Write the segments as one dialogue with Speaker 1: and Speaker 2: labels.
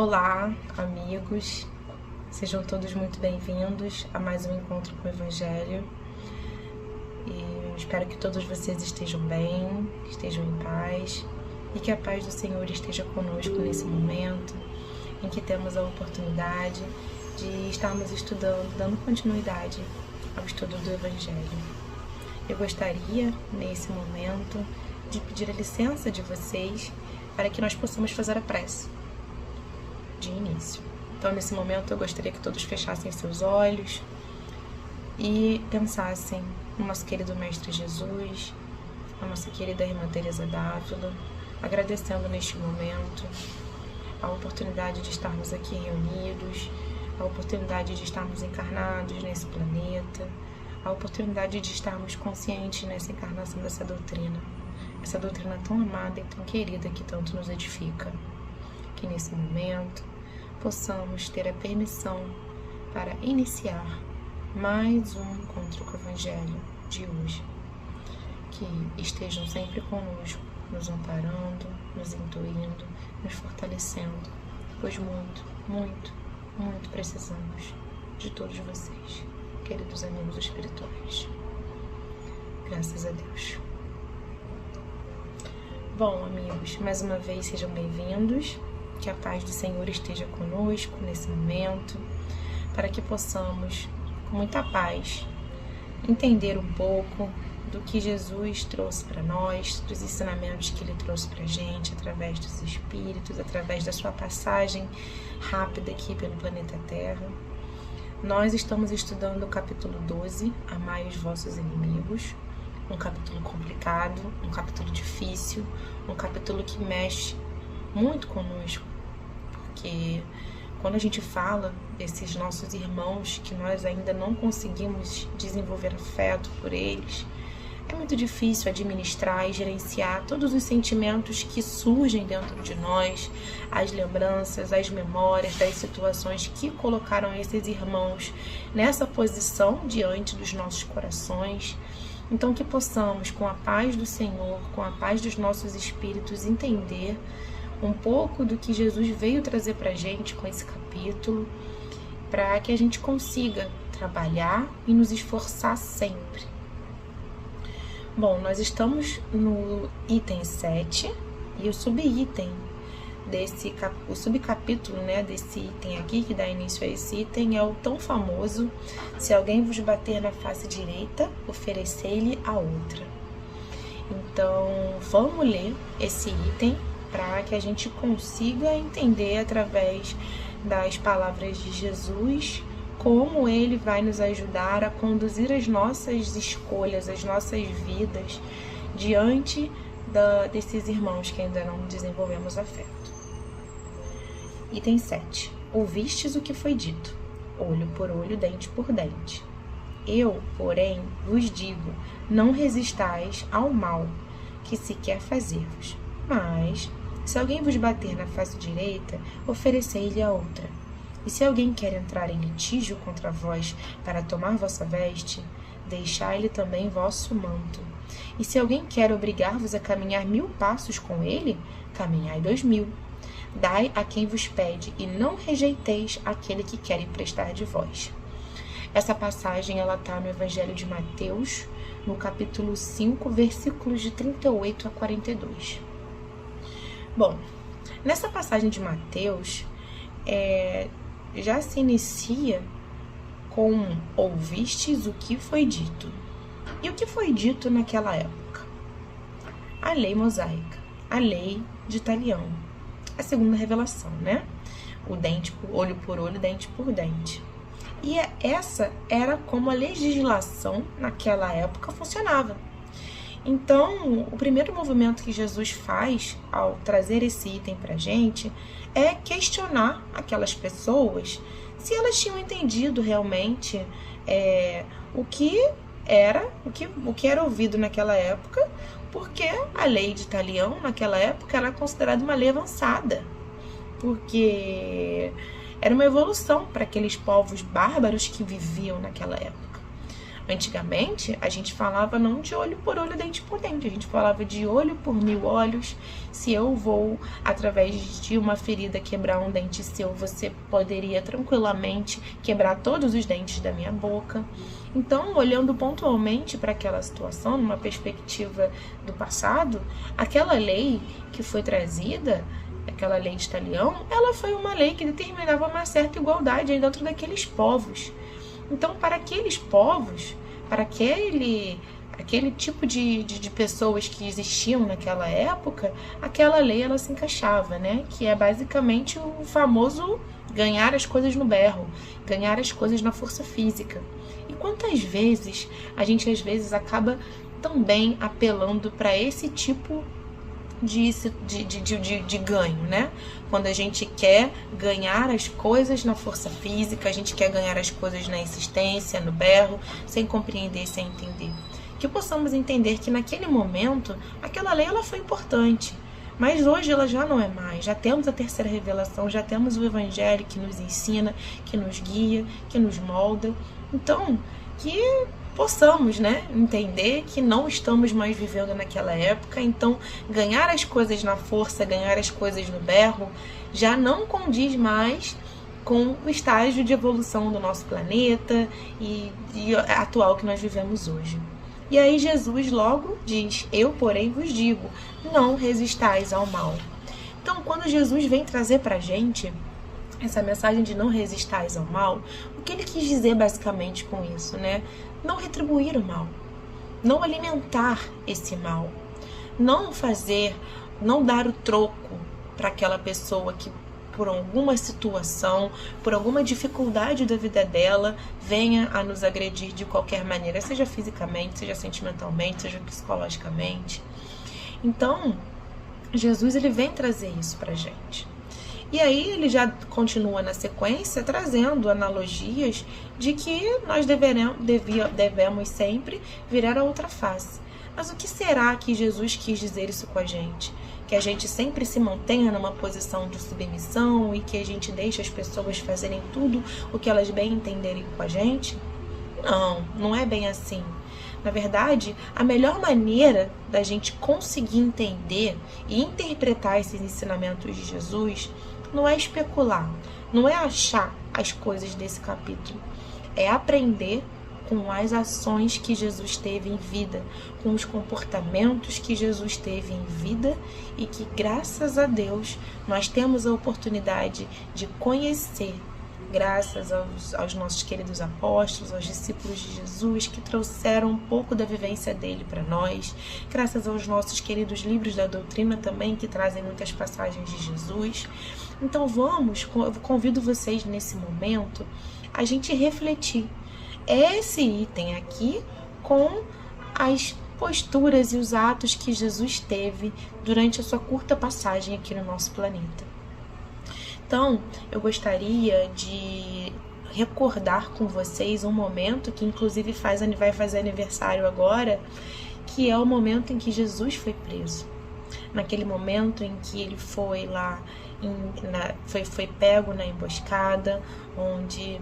Speaker 1: Olá, amigos, sejam todos muito bem-vindos a mais um encontro com o Evangelho. E eu espero que todos vocês estejam bem, estejam em paz e que a paz do Senhor esteja conosco nesse momento em que temos a oportunidade de estarmos estudando, dando continuidade ao estudo do Evangelho. Eu gostaria, nesse momento, de pedir a licença de vocês para que nós possamos fazer a prece de início. Então, nesse momento, eu gostaria que todos fechassem seus olhos e pensassem no nosso querido Mestre Jesus, na nossa querida Irmã Teresa d'Ávila, agradecendo neste momento a oportunidade de estarmos aqui reunidos, a oportunidade de estarmos encarnados nesse planeta, a oportunidade de estarmos conscientes nessa encarnação dessa doutrina, essa doutrina tão amada e tão querida que tanto nos edifica. Que nesse momento possamos ter a permissão para iniciar mais um encontro com o Evangelho de hoje. Que estejam sempre conosco, nos amparando, nos intuindo, nos fortalecendo, pois muito, muito, muito precisamos de todos vocês, queridos amigos espirituais. Graças a Deus. Bom, amigos, mais uma vez sejam bem-vindos. Que a paz do Senhor esteja conosco nesse momento, para que possamos, com muita paz, entender um pouco do que Jesus trouxe para nós, dos ensinamentos que Ele trouxe para a gente, através dos Espíritos, através da sua passagem rápida aqui pelo planeta Terra. Nós estamos estudando o capítulo 12, Amai os vossos inimigos, um capítulo complicado, um capítulo difícil, um capítulo que mexe muito conosco, porque quando a gente fala desses nossos irmãos que nós ainda não conseguimos desenvolver afeto por eles, é muito difícil administrar e gerenciar todos os sentimentos que surgem dentro de nós, as lembranças, as memórias das situações que colocaram esses irmãos nessa posição diante dos nossos corações. Então que possamos, com a paz do Senhor, com a paz dos nossos espíritos, entender um pouco do que Jesus veio trazer para a gente com esse capítulo, para que a gente consiga trabalhar e nos esforçar sempre. Bom, nós estamos no item 7 e o subitem o subcapítulo, desse item aqui, que dá início a esse item, é o tão famoso: se alguém vos bater na face direita, oferecei-lhe a outra. Então, vamos ler esse item para que a gente consiga entender através das palavras de Jesus como Ele vai nos ajudar a conduzir as nossas escolhas, as nossas vidas diante desses irmãos que ainda não desenvolvemos afeto. Item 7. Ouvistes o que foi dito, olho por olho, dente por dente. Eu, porém, vos digo, não resistais ao mal que se quer fazer-vos. Mas, se alguém vos bater na face direita, oferecei-lhe a outra. E se alguém quer entrar em litígio contra vós para tomar vossa veste, deixai-lhe também vosso manto. E se alguém quer obrigar-vos a caminhar 1000 passos com ele, caminhai 2000. Dai a quem vos pede, e não rejeiteis aquele que quer emprestar de vós. Essa passagem está no Evangelho de Mateus, no capítulo 5, versículos de 38 a 42. Bom, nessa passagem de Mateus, já se inicia com ouvistes o que foi dito. E o que foi dito naquela época? A lei mosaica, a lei de Talião, a segunda revelação, O olho por olho, dente por dente. E essa era como a legislação naquela época funcionava. Então, o primeiro movimento que Jesus faz ao trazer esse item para a gente é questionar aquelas pessoas se elas tinham entendido realmente o que era ouvido naquela época, porque a lei de Talião, naquela época, era considerada uma lei avançada, porque era uma evolução para aqueles povos bárbaros que viviam naquela época. Antigamente, a gente falava não de olho por olho, dente por dente. A gente falava de olho por 1000 olhos. Se eu vou, através de uma ferida, quebrar um dente seu, você poderia tranquilamente quebrar todos os dentes da minha boca. Então, olhando pontualmente para aquela situação, numa perspectiva do passado, aquela lei que foi trazida, aquela lei de Talião, ela foi uma lei que determinava uma certa igualdade dentro daqueles povos. Então, para aqueles povos, para aquele tipo de pessoas que existiam naquela época, aquela lei ela se encaixava, né? Que é basicamente o famoso ganhar as coisas no berro, ganhar as coisas na força física. E quantas vezes a gente às vezes acaba também apelando para esse tipo de ganho, né? Quando a gente quer ganhar as coisas na força física, a gente quer ganhar as coisas na insistência, no berro, sem compreender, sem entender. Que possamos entender que naquele momento, aquela lei ela foi importante, mas hoje ela já não é mais. Já temos a terceira revelação, já temos o Evangelho que nos ensina, que nos guia, que nos molda. Então, que possamos, né, entender que não estamos mais vivendo naquela época. Então, ganhar as coisas na força, ganhar as coisas no berro, já não condiz mais com o estágio de evolução do nosso planeta e atual que nós vivemos hoje. E aí Jesus logo diz: eu, porém, vos digo, não resistais ao mal. Então, quando Jesus vem trazer pra gente essa mensagem de não resistais ao mal, o que ele quis dizer basicamente com isso, né? Não retribuir o mal, não alimentar esse mal, não dar o troco para aquela pessoa que por alguma situação, por alguma dificuldade da vida dela, venha a nos agredir de qualquer maneira, seja fisicamente, seja sentimentalmente, seja psicologicamente. Então, Jesus ele vem trazer isso pra gente. E aí ele já continua na sequência trazendo analogias de que nós devemos sempre virar a outra face. Mas o que será que Jesus quis dizer isso com a gente? Que a gente sempre se mantenha numa posição de submissão e que a gente deixe as pessoas fazerem tudo o que elas bem entenderem com a gente? Não, não é bem assim. Na verdade, a melhor maneira da gente conseguir entender e interpretar esses ensinamentos de Jesus não é especular, não é achar as coisas desse capítulo, é aprender com as ações que Jesus teve em vida, com os comportamentos que Jesus teve em vida e que, graças a Deus, nós temos a oportunidade de conhecer, graças aos nossos queridos apóstolos, aos discípulos de Jesus que trouxeram um pouco da vivência dele para nós, graças aos nossos queridos livros da doutrina também que trazem muitas passagens de Jesus. Então eu convido vocês nesse momento a gente refletir esse item aqui com as posturas e os atos que Jesus teve durante a sua curta passagem aqui no nosso planeta. Então, eu gostaria de recordar com vocês um momento que inclusive vai fazer aniversário agora, que é o momento em que Jesus foi preso. Naquele momento em que ele foi lá, foi pego na emboscada, onde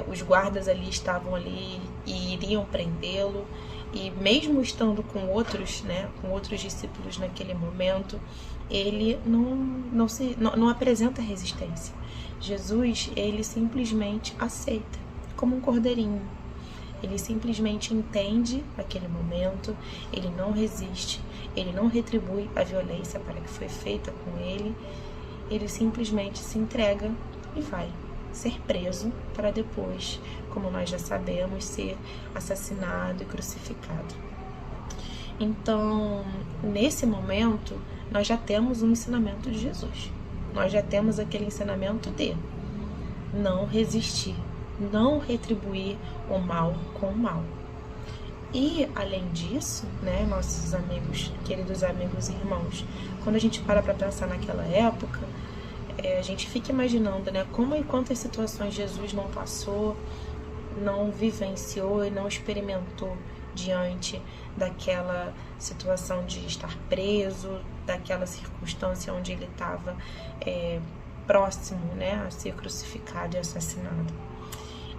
Speaker 1: os guardas ali estavam ali e iriam prendê-lo, e mesmo estando com outros discípulos naquele momento, ele não apresenta resistência. Jesus, ele simplesmente aceita, como um cordeirinho. Ele simplesmente entende aquele momento, ele não resiste, ele não retribui a violência para que foi feita com ele, ele simplesmente se entrega e vai ser preso para depois, como nós já sabemos, ser assassinado e crucificado. Então, nesse momento, nós já temos um ensinamento de Jesus. Nós já temos aquele ensinamento de não resistir, não retribuir o mal com o mal. E, além disso, né, nossos amigos, queridos amigos e irmãos, quando a gente para pensar naquela época, a gente fica imaginando, né, como e quantas situações Jesus não passou, não vivenciou e não experimentou diante daquela situação de estar preso, daquela circunstância onde ele estava próximo, né, a ser crucificado e assassinado.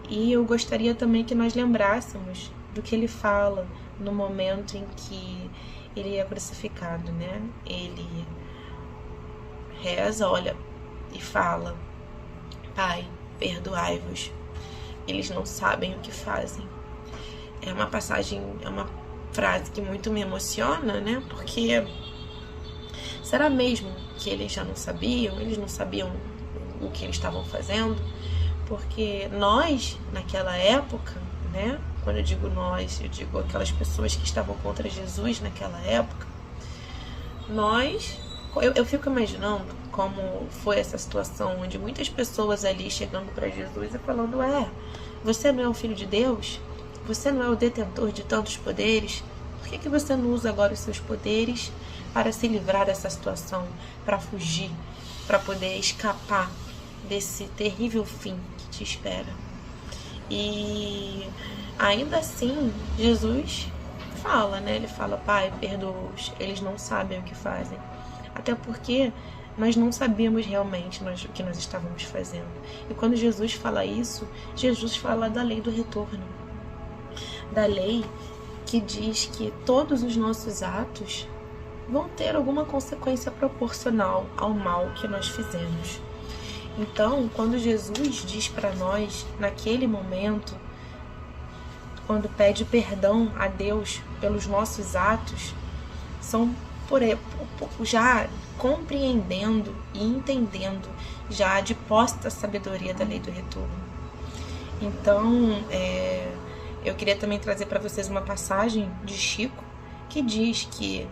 Speaker 1: E eu gostaria também que nós lembrássemos do que ele fala no momento em que ele é crucificado, né? Ele reza, olha, e fala: Pai, perdoai-vos, eles não sabem o que fazem. É uma passagem, é uma frase que muito me emociona, né? Porque será mesmo que eles já não sabiam? Eles não sabiam o que eles estavam fazendo? Porque nós, naquela época, né? Quando eu digo nós, eu digo aquelas pessoas que estavam contra Jesus naquela época. Eu fico imaginando como foi essa situação onde muitas pessoas ali chegando para Jesus e falando: você não é o Filho de Deus? Você não é o detentor de tantos poderes? Por que você não usa agora os seus poderes para se livrar dessa situação, para fugir, para poder escapar desse terrível fim que te espera? E ainda assim, Jesus fala, né? Ele fala: Pai, perdoa-os, eles não sabem o que fazem. Até porque nós não sabíamos realmente o que nós estávamos fazendo. E quando Jesus fala isso, Jesus fala da lei do retorno. Da lei que diz que todos os nossos atos vão ter alguma consequência proporcional ao mal que nós fizemos. Então, quando Jesus diz para nós, naquele momento, quando pede perdão a Deus pelos nossos atos, são já compreendendo e entendendo já de posse da sabedoria da lei do retorno. Então, eu queria também trazer para vocês uma passagem de Chico que diz que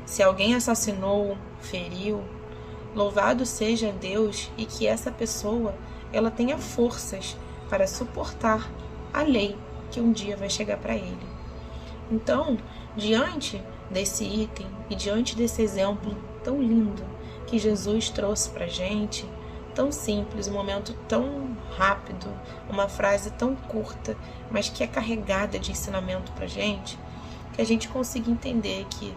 Speaker 1: se alguém assassinou, feriu, louvado seja Deus, e que essa pessoa ela tenha forças para suportar a lei que um dia vai chegar para ele. Então, diante desse item e diante desse exemplo tão lindo que Jesus trouxe para a gente, tão simples, um momento tão rápido, uma frase tão curta, mas que é carregada de ensinamento para a gente, que a gente consiga entender que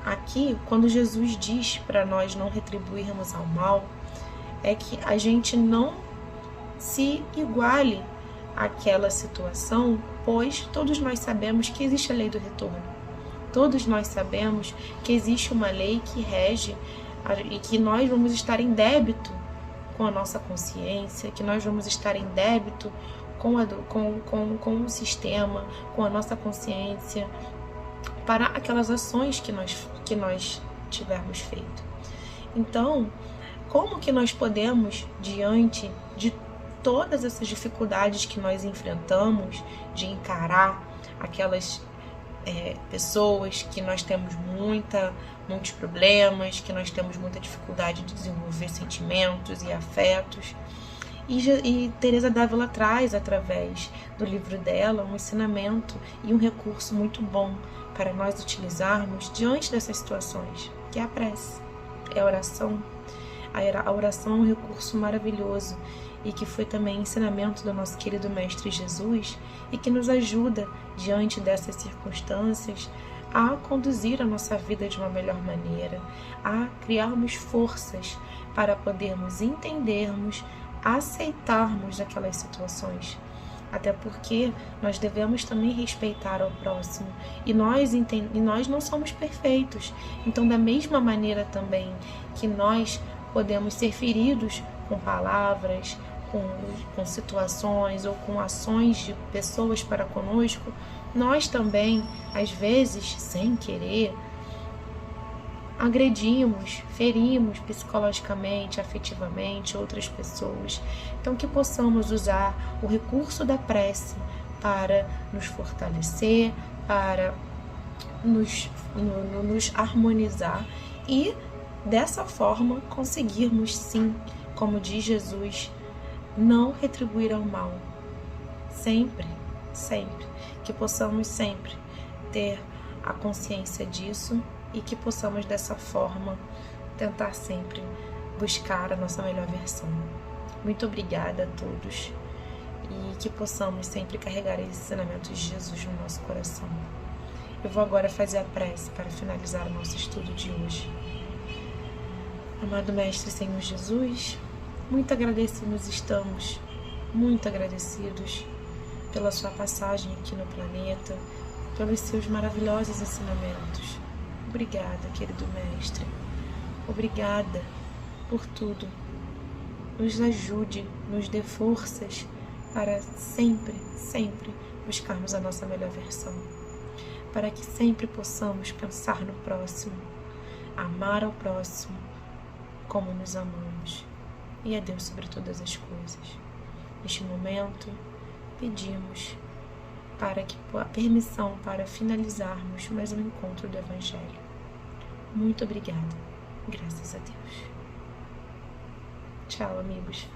Speaker 1: aqui, quando Jesus diz para nós não retribuirmos ao mal, é que a gente não se iguale àquela situação, pois todos nós sabemos que existe a lei do retorno. Todos nós sabemos que existe uma lei que rege e que nós vamos estar em débito com a nossa consciência, que nós vamos estar em débito com o sistema, com a nossa consciência, para aquelas ações que nós tivermos feito. Então, como que nós podemos, diante de todas essas dificuldades que nós enfrentamos, de encarar aquelas pessoas que nós temos muitos problemas, que nós temos muita dificuldade de desenvolver sentimentos e afetos. E Teresa d'Ávila traz, através do livro dela, um ensinamento e um recurso muito bom para nós utilizarmos diante dessas situações, que é a prece, é a oração. A oração é um recurso maravilhoso e que foi também ensinamento do nosso querido Mestre Jesus e que nos ajuda, diante dessas circunstâncias, a conduzir a nossa vida de uma melhor maneira, a criarmos forças para podermos entendermos, aceitarmos aquelas situações. Até porque nós devemos também respeitar ao próximo e nós não somos perfeitos. Então, da mesma maneira também que nós podemos ser feridos com palavras, com situações ou com ações de pessoas para conosco, nós também, às vezes, sem querer, agredimos, ferimos psicologicamente, afetivamente outras pessoas. Então, que possamos usar o recurso da prece para nos fortalecer, para nos harmonizar e, dessa forma, conseguirmos sim, como diz Jesus, não retribuir ao mal. Sempre, sempre. Que possamos sempre ter a consciência disso e que possamos, dessa forma, tentar sempre buscar a nossa melhor versão. Muito obrigada a todos e que possamos sempre carregar esses ensinamentos de Jesus no nosso coração. Eu vou agora fazer a prece para finalizar o nosso estudo de hoje. Amado Mestre Senhor Jesus, muito agradecidos estamos, muito agradecidos pela sua passagem aqui no planeta, pelos seus maravilhosos ensinamentos. Obrigada, querido Mestre. Obrigada por tudo. Nos ajude, nos dê forças para sempre, sempre buscarmos a nossa melhor versão. Para que sempre possamos pensar no próximo, amar ao próximo como nos amamos. E a Deus sobre todas as coisas. Neste momento, pedimos a permissão para finalizarmos mais um encontro do Evangelho. Muito obrigada. Graças a Deus. Tchau, amigos.